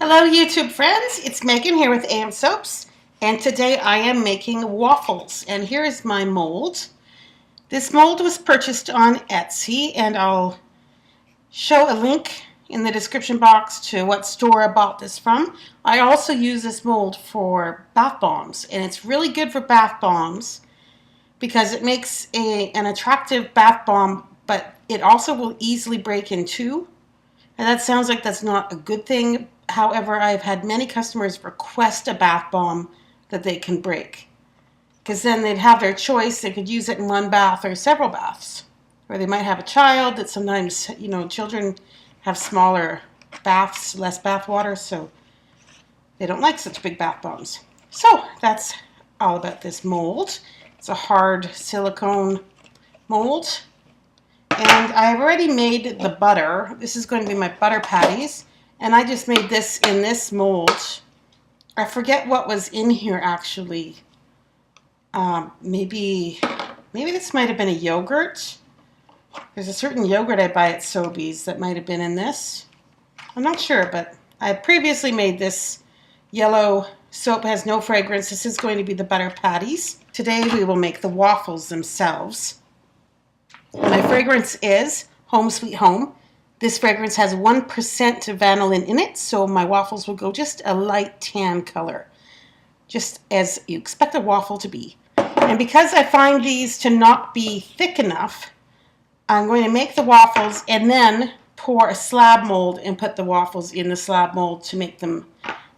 Hello YouTube friends, it's Megan here with AM Soaps, and today I am making waffles, and here is my mold. This mold was purchased on Etsy, and I'll show a link in the description box to what store I bought this from. I also use this mold for bath bombs, and it's really good for bath bombs because it makes an attractive bath bomb, but it also will easily break in two. And that sounds like that's not a good thing. However, I've had many customers request a bath bomb that they can break, because then they'd have their choice. They could use it in one bath or several baths, or they might have a child that sometimes, children have smaller baths, less bath water, so they don't like such big bath bombs. So that's all about this mold. It's a hard silicone mold. And I've already made the butter. This is going to be my butter patties. And I just made this in this mold. I forget what was in here actually. Maybe this might have been a yogurt. There's a certain yogurt I buy at Sobeys that might have been in this. I'm not sure, but I previously made this yellow soap. Has no fragrance. This is going to be the butter patties. Today we will make the waffles themselves. My fragrance is Home Sweet Home. This fragrance has 1% vanillin in it, so my waffles will go just a light tan color, just as you expect a waffle to be. And because I find these to not be thick enough, I'm going to make the waffles and then pour a slab mold and put the waffles in the slab mold to make them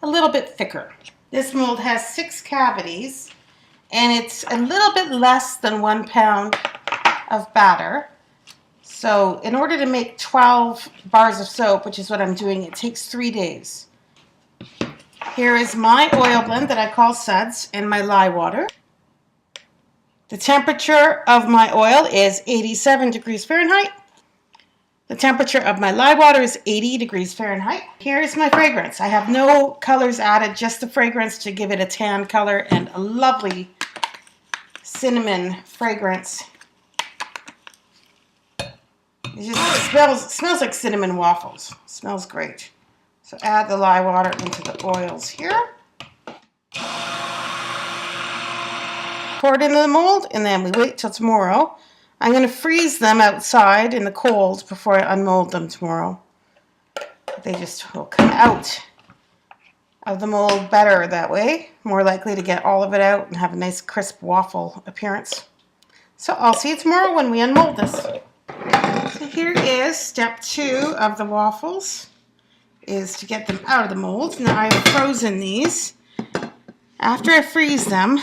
a little bit thicker. This mold has 6 cavities, and it's a little bit less than 1 pound of batter. So in order to make 12 bars of soap, which is what I'm doing, it takes 3 days. Here is my oil blend that I call suds and my lye water. The temperature of my oil is 87 degrees Fahrenheit. The temperature of my lye water is 80 degrees Fahrenheit. Here is my fragrance. I have no colors added, just the fragrance to give it a tan color and a lovely cinnamon fragrance. It just smells like cinnamon waffles. It smells great. So add the lye water into the oils here. Pour it into the mold, and then we wait till tomorrow. I'm going to freeze them outside in the cold before I unmold them tomorrow. They just will come out of the mold better that way. More likely to get all of it out and have a nice crisp waffle appearance. So I'll see you tomorrow when we unmold this. So here is step 2 of the waffles, is to get them out of the mold. Now I have frozen these. After I freeze them,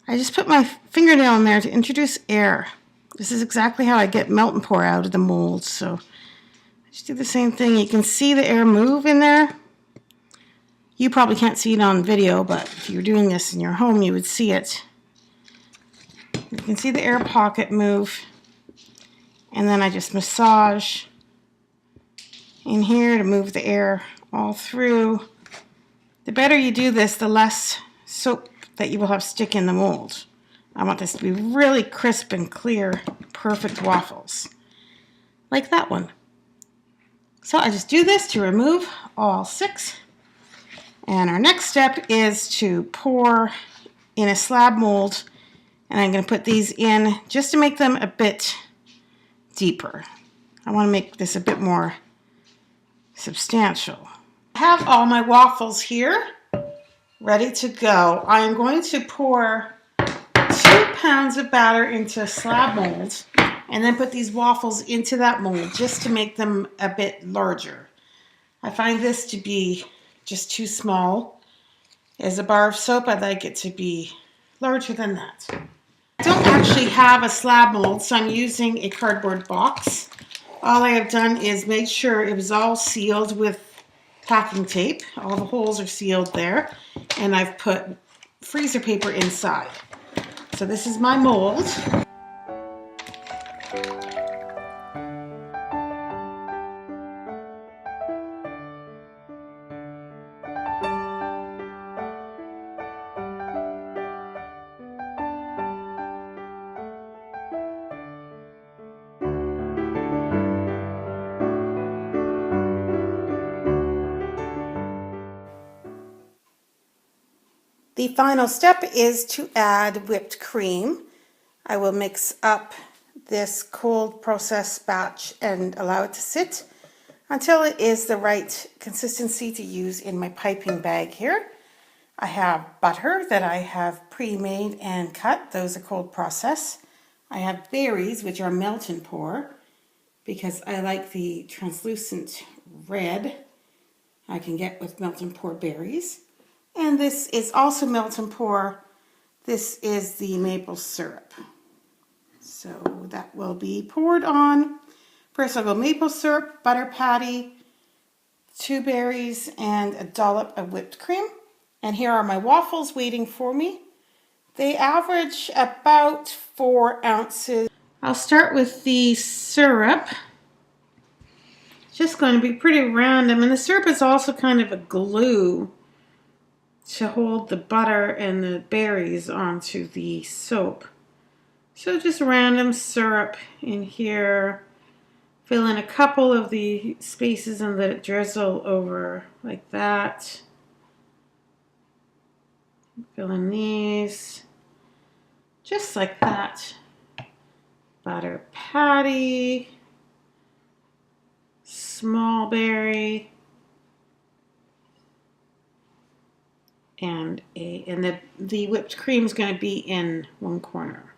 I just put my fingernail in there to introduce air. This is exactly how I get melt and pour out of the mold. So I just do the same thing. You can see the air move in there. You probably can't see it on video, but if you're doing this in your home, you would see it. You can see the air pocket move. And then I just massage in here to move the air all through. The better you do this, the less soap that you will have stick in the mold. I want this to be really crisp and clear, perfect waffles, like that one. So I just do this to remove all 6. And our next step is to pour in a slab mold, and I'm going to put these in just to make them a bit deeper. I want to make this a bit more substantial. I have all my waffles here ready to go. I am going to pour 2 pounds of batter into a slab mold and then put these waffles into that mold just to make them a bit larger. I find this to be just too small. As a bar of soap, I'd like it to be larger than that. I don't actually have a slab mold, so I'm using a cardboard box. All I have done is make sure it was all sealed with packing tape. All the holes are sealed there, and I've put freezer paper inside. So this is my mold. The final step is to add whipped cream. I will mix up this cold process batch and allow it to sit until it is the right consistency to use in my piping bag here. I have butter that I have pre-made and cut. Those are cold process. I have berries, which are melt and pour, because I like the translucent red I can get with melt and pour berries. And this is also melt and pour. This is the maple syrup. So that will be poured on. First I'll go maple syrup, butter patty, 2 berries, and a dollop of whipped cream. And here are my waffles waiting for me. They average about 4 ounces. I'll start with the syrup. It's just going to be pretty random. And the syrup is also kind of a glue to hold the butter and the berries onto the soap. So just random syrup in here. Fill in a couple of the spaces and let it drizzle over like that. Fill in these, just like that. Butter patty, small berry, and the whipped cream is going to be in one corner.